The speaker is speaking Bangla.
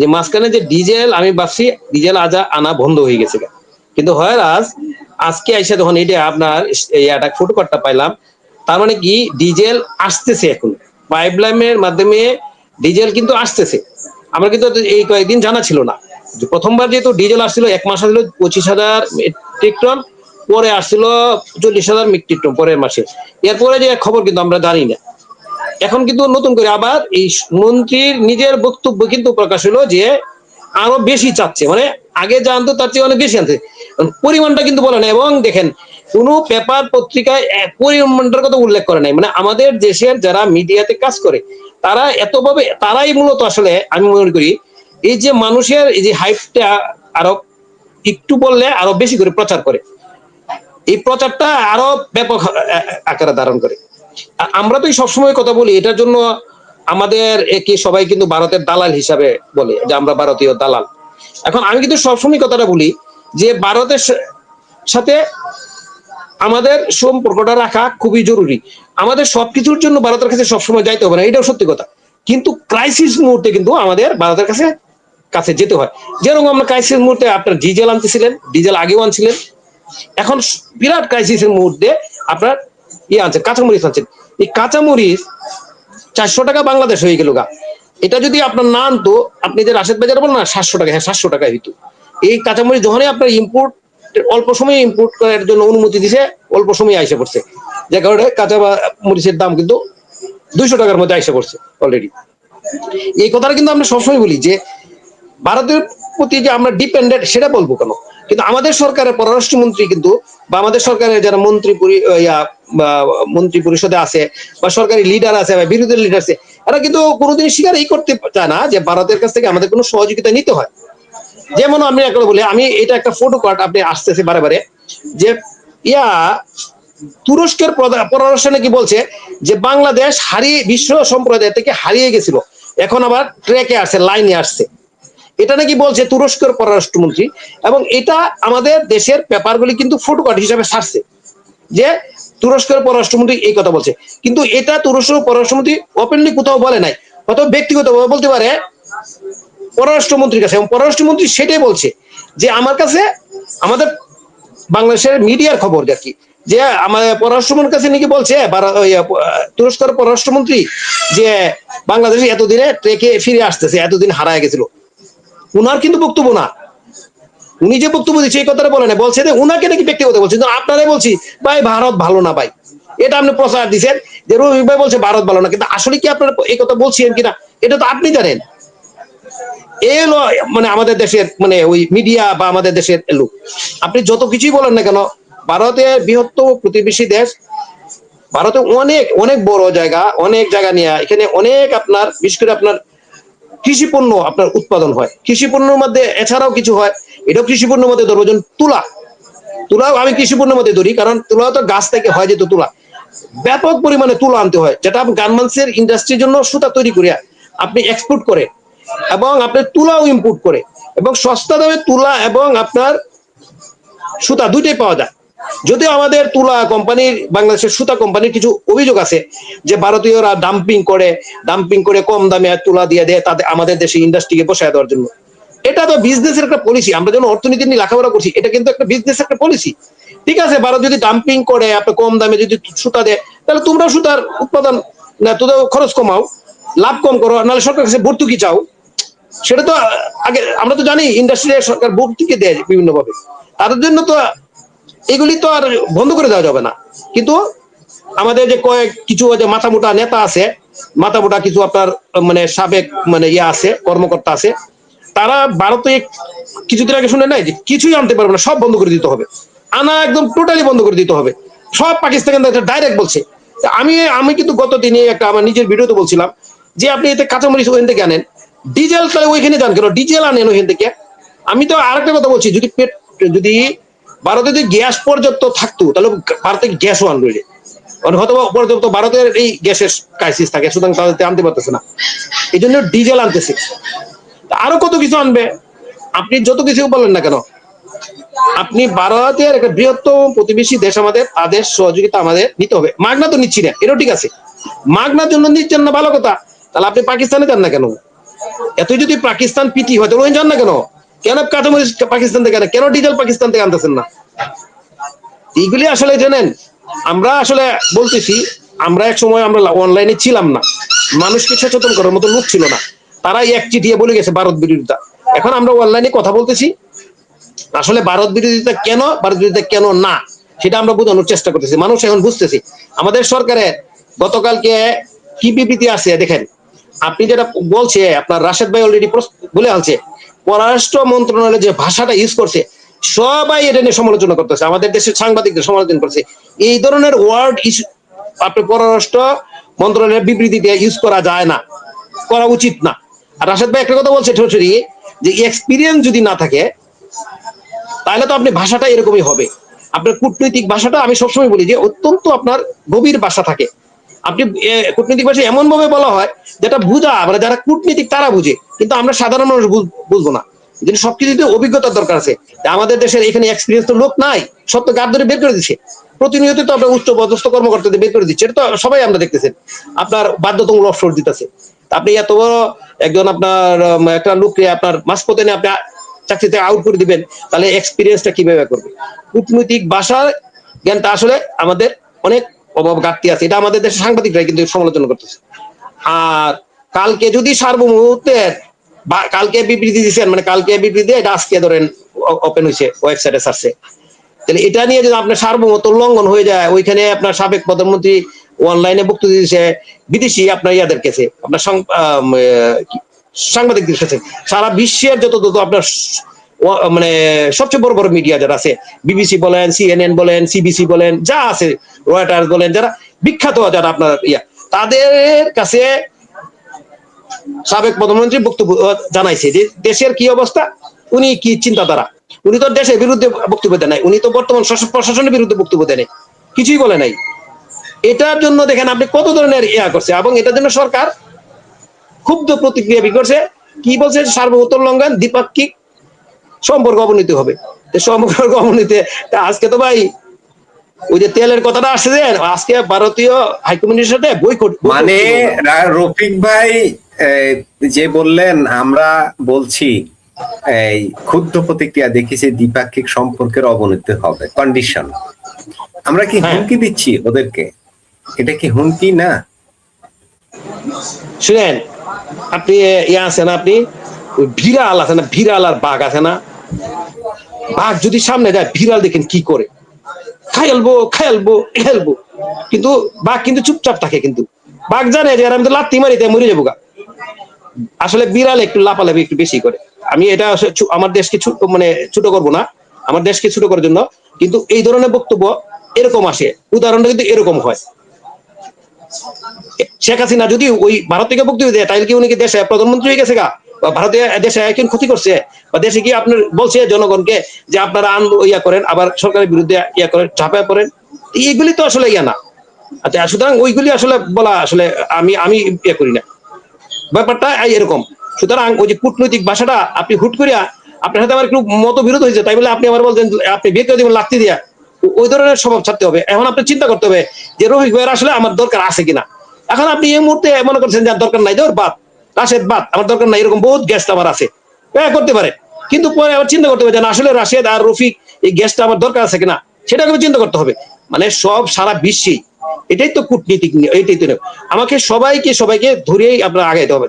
যে মাঝখানে যে ডিজেল, আমি ভাবছি ডিজেল আনা বন্ধ হয়ে গেছে, কিন্তু হয় আজকে আইসা যখন এটা আপনার একটা ফুটপাতটা পাইলাম, তার মানে কি ডিজেল আসতেছে, এখন পাইপলাইনের মাধ্যমে ডিজেল কিন্তু আসতেছে। আমার কিন্তু এই কয়েকদিন জানা ছিল না। প্রথমবার যেহেতু ডিজেল আসছিল, 1 মাস আসছিল 25,000 মেট্রিক টন, পরে আসছিল 40,000 মেট্রিক টন পরের মাসে। এরপরে যে খবর কিন্তু আমরা জানি না। এখন কিন্তু নতুন করে আবার এই মন্ত্রীর নিজের বক্তব্য কিন্তু প্রকাশ হলো যে আরো বেশি চাচ্ছে, মানে আগে যা আনতো তার চেয়ে অনেক বেশি আনছে, পরিমাণটা কিন্তু বলে না। এবং দেখেন কোন পেপার পত্রিকায় পরিমাণটার কথা উল্লেখ করে নাই। মানে আমাদের দেশের যারা মিডিয়াতে কাজ করে তারা এতভাবে, তারাই মূলত আসলে আমি মনে করি এই যে মানুষের এই যে হাইপটা আরো একটু বললে আরো বেশি করে প্রচার করে, এই প্রচারটা আরো ব্যাপক আকারে ধারণ করে। আমরা তো সবসময় কথা বলি এটার জন্য, আমাদের একে সবাই কিন্তু ভারতের দালাল হিসাবে বলে যে আমরা ভারতীয় দালাল। এখন আমি কিন্তু সবসময় কথাটা বলি যে ভারতের সাথে আমাদের সম্পর্কটা রাখা খুবই জরুরি। আমাদের সবকিছুর জন্য ভারতের কাছে সবসময় যাইতে হবে না, এটাও সত্যি কথা। কিন্তু ক্রাইসিস মুহূর্তে কিন্তু আমাদের ভারতের কাছে কাছে যেতে হয়। যেরকম আমরা ক্রাইসিস মুহূর্তে আপনার ডিজেল আনতেছিলেন, ডিজেল আগেও আনছিলেন, এখন বিরাট ক্রাইসিসের মুহূর্তে আপনার আনছেন, কাঁচামরিচ আনছেন। এই কাঁচামরিচ 400 টাকা বাংলাদেশ হয়ে গেল গা। এটা যদি আপনার না আনতো, আপনি যে রাশেদ বাজার বলেন না 700 টাকা, হ্যাঁ 700 টাকা হইতো। এই কাঁচামরিচ যখনই আপনার ইম্পোর্ট অল্প সময়ে ইম্পোর্ট করার জন্য অনুমতি দিছে, অল্প সময়ে আইসা পড়ছে, যে কারণে কাঁচা মরিচের দাম কিন্তু 200 টাকার মধ্যে আইসা পড়ছে অলরেডি। এই কথাটা কিন্তু আমরা সবসময় বলি যে ভারতের প্রতি যে আমরা ডিপেন্ডেন্ট, সেটা বলবো কেন? কিন্তু আমাদের সরকারের পররাষ্ট্রমন্ত্রী কিন্তু, বা আমাদের সরকারের যারা মন্ত্রী পরিষদে আছে বা সরকারি লিডার আছে বা বিরোধী লিডার আছে, এরা কিন্তু কোনোদিন স্বীকারই করতে চায় না যে ভারতের কাছ থেকে আমাদের কোনো সহযোগিতা নিতে হয়। যেমন আমি একটা বলি, আমি এটা একটা ফটো কার্ড আপনি আসতেছে বারে বারে, যে তুরস্কের পররাষ্ট্র নাকি বলছে যে বাংলাদেশ বিশ্ব সম্প্রদায় থেকে হারিয়ে গেছিল, এখন আবার ট্র্যাকে আসছে, লাইনে আসছে। এটা নাকি বলছে তুরস্কের পররাষ্ট্রমন্ত্রী, এবং এটা আমাদের দেশের পেপারগুলি কিন্তু ফটোকার্ড হিসাবে ছাড়ছে যে তুরস্কের পররাষ্ট্রমন্ত্রী এই কথা বলছে। কিন্তু এটা তুরস্কের পররাষ্ট্রমন্ত্রী ওপেনলি কোথাও বলে নাই, হয়তো ব্যক্তিগতভাবে বলতে পারে পররাষ্ট্রমন্ত্রীর কাছে, এবং পররাষ্ট্রমন্ত্রী সেটাই বলছে যে আমার কাছে আমাদের বাংলাদেশের মিডিয়ার খবর আর কি, যে আমাদের পররাষ্ট্রমন্ত্রীর কাছে নাকি বলছে তুরস্কের পররাষ্ট্রমন্ত্রী যে বাংলাদেশে এতদিনে ট্রেকে ফিরে আসতেছে, এতদিন হারায় গেছিল। উনার কিন্তু বক্তব্য না, উনি যে বক্তব্য দিচ্ছে এই কথাটা বলে না, বলছে যে উনাকে নাকি ব্যক্তিগত বলছে। কিন্তু আপনারাই বলছি ভাই ভারত ভালো না ভাই, এটা আপনি প্রচার দিচ্ছেন যে রবি ভাই বলছে ভারত ভালো না, কিন্তু আসলে কি আপনারা এই কথা বলছেন কিনা এটা তো আপনি জানেন। এই হলো মানে আমাদের দেশের মানে ওই মিডিয়া বা আমাদের দেশের লোক। আপনি যত কিছুই বলেন না কেন, ভারতের বৃহত্তম প্রতিবেশী দেশ, ভারতে অনেক অনেক বড় জায়গা, অনেক জায়গা নিয়ে এখানে অনেক আপনার বিশেষ করে আপনার কৃষি পণ্য আপনার উৎপাদন হয়। কৃষি পণ্যের মধ্যে এছাড়াও কিছু হয়, এটাও কৃষি পণ্যের মধ্যে ধরবো, যেমন তুলাও আমি কৃষি পণ্যের মধ্যে ধরি, কারণ তুলা তো গাছ থেকে হয়, যেহেতু তুলা ব্যাপক পরিমাণে তুলা আনতে হয়, যেটা গার্মেন্টসের ইন্ডাস্ট্রির জন্য সুতা তৈরি করে আপনি এক্সপোর্ট করে, এবং আপনি তুলাও ইম্পোর্ট করে, এবং সস্তা দামে তুলা এবং আপনার সুতা দুইটাই পাওয়া যায়। যদিও আমাদের তুলা কোম্পানির, বাংলাদেশের সুতা কোম্পানির কিছু অভিযোগ আছে যে ভারতীয়রা ডাম্পিং করে কম দামে তুলা দিয়ে দেয় তাদের আমাদের দেশে ইন্ডাস্ট্রিকে বসায় দেওয়ার জন্য। এটা তো বিজনেসের একটা পলিসি। আমরা যখন অর্থনীতি নিয়ে লেখাপড়া করছি, এটা কিন্তু একটা বিজনেস একটা পলিসি। ঠিক আছে, ভারত যদি ডাম্পিং করে আপনার কম দামে যদি সুতা দেয়, তাহলে তোমরা সুতার উৎপাদন না, তোদের খরচ কমাও, লাভ কম করো, নাহলে সরকার কাছে ভর্তুকি চাও। সেটা তো আগে আমরা তো জানি ইন্ডাস্ট্রি সরকার ভর্তুকি দেয় বিভিন্ন ভাবে, তাদের জন্য তো এগুলি তো আর বন্ধ করে দেওয়া যাবে না। কিন্তু আমাদের যে কিছু যে মাথা মোটা নেতা আছে, মাথা মোটা কিছু আপনার মানে সাবেক মানে আছে, কর্মকর্তা আছে, তারা ভারতে কিছুদিন আগে শুনে নাই যে কিছুই আনতে পারবে না, সব বন্ধ করে দিতে হবে, আনা একদম টোটালি বন্ধ করে দিতে হবে, সব পাকিস্তান ডাইরেক্ট বলছে। আমি কিন্তু গত দিনে একটা আমার নিজের ভিডিওতে বলছিলাম যে আপনি এতে কাঁচামরিচ ওখান থেকে আনেন, ডিজেল তাহলে ওইখানে যান কেন, ডিজেল আনেন ওইখান থেকে। আমি তো আরেকটা কথা বলছি, যদি ভারতে যদি গ্যাস পর্যাপ্ত থাকতো তাহলে ভারত থেকে গ্যাসও আনলো, হয়তো পর্যাপ্ত ভারতের এই গ্যাসের ক্রাইসিস থাকে, সুতরাং তাদের আনতে পারতেছে না, এই জন্য ডিজেল আনতেছে। আরো কত কিছু আনবে, আপনি যত কিছু বলেন না কেন, আপনি ভারতের একটা বৃহত্তম প্রতিবেশী দেশ আমাদের, তাদের সহযোগিতা আমাদের নিতে হবে। মাগনা তো নিচ্ছি না, এটাও ঠিক আছে, মাগনার জন্য নিচ্ছেন না ভালো কথা, তাহলে আপনি পাকিস্তানে যান না কেন? এতই যদি পাকিস্তান পিটি হয় তাহলে যান না কেন? কেন কাঁচামরিচ পাকিস্তান থেকে আনে, কেন ডিজেল পাকিস্তান থেকে আনতেছেন না? এইগুলি আসলে জানেন, আমরা আসলে বলতেছি, আমরা এক সময় আমরা অনলাইনে ছিলাম না, মানুষকে সচেতন করার মতো লোক ছিল না, তারাই এক চিঠিয়ে বলে গেছে ভারত বিরোধিতা। এখন আমরা অনলাইনে কথা বলতেছি, আসলে ভারত বিরোধিতা কেন, ভারত বিরোধিতা কেন না, সেটা আমরা বোঝানোর চেষ্টা করতেছি, মানুষ এখন বুঝতেছি। আমাদের সরকারের গতকালকে কি বিবৃতি আছে দেখেন, আপনি যেটা বলছে আপনার রাশেদ ভাই অলরেডি বলে আছে, পররাষ্ট্র মন্ত্রণালয় যে ভাষাটা ইউজ করছে সবাই এটা নিয়ে সমালোচনা করতেছে, আমাদের দেশের সাংবাদিকদের সমালোচনা করছে। এই ধরনের ওয়ার্ড আপনি পররাষ্ট্র মন্ত্রণালয়ের বিবৃতিতে ইউজ করা যায় না, করা উচিত না। আর রাশেদ ভাই একটা কথা বলছে ঠোঁটরি, যে এক্সপিরিয়েন্স যদি না থাকে তাহলে তো আপনি ভাষাটা এরকমই হবে। আপনার কূটনৈতিক ভাষাটা আমি সবসময় বলি যে অত্যন্ত আপনার গভীর ভাষা থাকে। আপনি কূটনৈতিক ভাষা এমন ভাবে বলা হয় যেটা বুঝা, মানে যারা কূটনীতিক তারা বুঝে, কিন্তু আমরা সাধারণ মানুষ বুঝবো না। সবকিছুতে অভিজ্ঞতার দরকার আছে। আমাদের দেশের এখানে এক্সপিরিয়েন্স তো লোক নাই, সব তো গাদ ধরে বের করে দিচ্ছে প্রতিনিয়ত, তো আমরা উচ্চ পদস্থ কর্মকর্তাদের বের করে দিচ্ছে, এটা তো সবাই আমরা দেখতেছেন। আপনার বাধ্যতামূলক অফশোর দিতেছে, আপনি এত বড় একজন আপনার একটা লোককে আপনার মাঝপথে নিয়ে আপনি চাকরিতে আউট করে দিবেন, তাহলে এক্সপিরিয়েন্সটা কিভাবে করবে? কূটনৈতিক ভাষার জ্ঞানটা আসলে আমাদের অনেক অভাব ঘাটতি আছে, এটা আমাদের দেশের সাংবাদিকরাই কিন্তু সমালোচনা করতেছে। আর কালকে যদি সার্বভৌমত্বের কালকে বিবৃতি দিচ্ছেন, মানে কালকে বিবৃতি এটা আজকে ধরেন ওপেন হয়েছে, ওয়েবসাইটে ছাড়ছে, তাহলে এটা নিয়ে যদি আপনার সার্বভৌমত্ব লঙ্ঘন হয়ে যায়, ওইখানে আপনার সাবেক প্রধানমন্ত্রী অনলাইনে বক্তব্য দিয়েছে বিদেশি আপনার ইয়াদের কাছে, আপনার সাংবাদিকদের কাছে, সারা বিশ্বের যত আপনার মানে সবচেয়ে বড় বড় মিডিয়া যারা আছে, বিবিসি বলেন, সিএনএন বলেন, সিবিসি বলেন, যা আছে, রয়টার্স বলেন, যারা বিখ্যাত যারা আপনার তাদের কাছে সাবেক প্রধানমন্ত্রী বক্তব্য জানাইছে যে দেশের কি অবস্থা, উনি কি চিন্তাধারা। উনি তো দেশের বিরুদ্ধে বক্তব্য দেন নাই, উনি তো বর্তমান প্রশাসনের বিরুদ্ধে বক্তব্য দেন নাই, কিছুই বলে নাই। এটার জন্য দেখেন আপনি কত ধরনের করছে, এবং এটার জন্য সরকার ক্ষুব্ধ প্রতিক্রিয়া করছে। কি বলছে? সার্বভৌমত্ব লঙ্ঘন, দ্বিপাক্ষিক সম্পর্ক অবনতি হবে। সম্পর্ক অবনতি আজকে তো ভাই ওই যে তেলের কথাটা আসছে, যে আজকে ভারতীয় হাইকমিশনের সাথে বয়কট, মানে রফিক ভাই যে বললেন, আমরা বলছি এই ক্ষুদ্র প্রতিক্রিয়া দেখেছি দ্বিপাক্ষিক সম্পর্কের অবনতি হবে, কন্ডিশন। আমরা কি হুমকি দিচ্ছি ওদেরকে? এটা কি হুমকি না? শুনেন, আপনি আছে না, আপনি বিড়াল আছে না, বিড়াল আর বাঘ আছে না, বাঘ যদি সামনে যায় বিড়াল দেখেন কি করে, খেলবো খেলবো খেলবো, কিন্তু বাঘ কিন্তু চুপচাপ থাকে, কিন্তু বাঘ জানে যে আমি তো লাত্তি মারিতে মরে যাবো গা। আসলে বিড়াল একটু লাফালাফি একটু বেশি করে। আমি এটা আমার দেশকে মানে ছোট করবো না, আমার দেশকে ছোট করার জন্য, কিন্তু এই ধরনের বক্তব্য এরকম আসে, উদাহরণটা কিন্তু এরকম হয়। শেখ হাসিনা যদি ওই ভারত থেকে বক্তব্য দেয়, তাহলে কি উনি কি দেশে প্রধানমন্ত্রী হয়ে গেছে গা, বা ভারতীয় দেশে একজন ক্ষতি করছে, বা দেশে কি আপনার বলছে জনগণকে যে আপনারা ইয়া করেন, আবার সরকারের বিরুদ্ধে ইয়া করেন, ঝাঁপায় পড়েন? এইগুলি তো আসলে ইয়া না। আচ্ছা, সুতরাং ওইগুলি আসলে বলা আসলে আমি ইয়ে করি না, ব্যাপারটা এরকম। সুতরাং ওই যে কূটনৈতিক ভাষাটা আপনি হুট করিয়া আপনার সাথে আমার একটু মতবিরোধ হয়েছে, তাই বলে আপনি আমার বলছেন আপনি বিয়ে করে দিবেন লাত্তি দিয়া, ওই ধরনের স্বভাব ছাড়তে হবে। এখন আপনি চিন্তা করতে হবে যে রফিক ভাইয়ের আসলে আমার দরকার আছে কিনা। এখন আপনি এই মুহূর্তে মনে করছেন যে দরকার নাই, ধর বাদ, রাশেদ বাদ, আমার দরকার নাই, এরকম বহুত গেস্ট আমার আছে, করতে পারে, কিন্তু পরে আবার চিন্তা করতে হবে যে আসলে রাশেদ আর রফিক এই গেস্টটা আমার দরকার আছে কিনা, সেটা চিন্তা করতে হবে। মানে সব সারা বিশ্বেই এটাই তো কূটনীতিক, এইটাই তো আমাকে সবাইকে ধরেই আপনার আগাইতে হবে।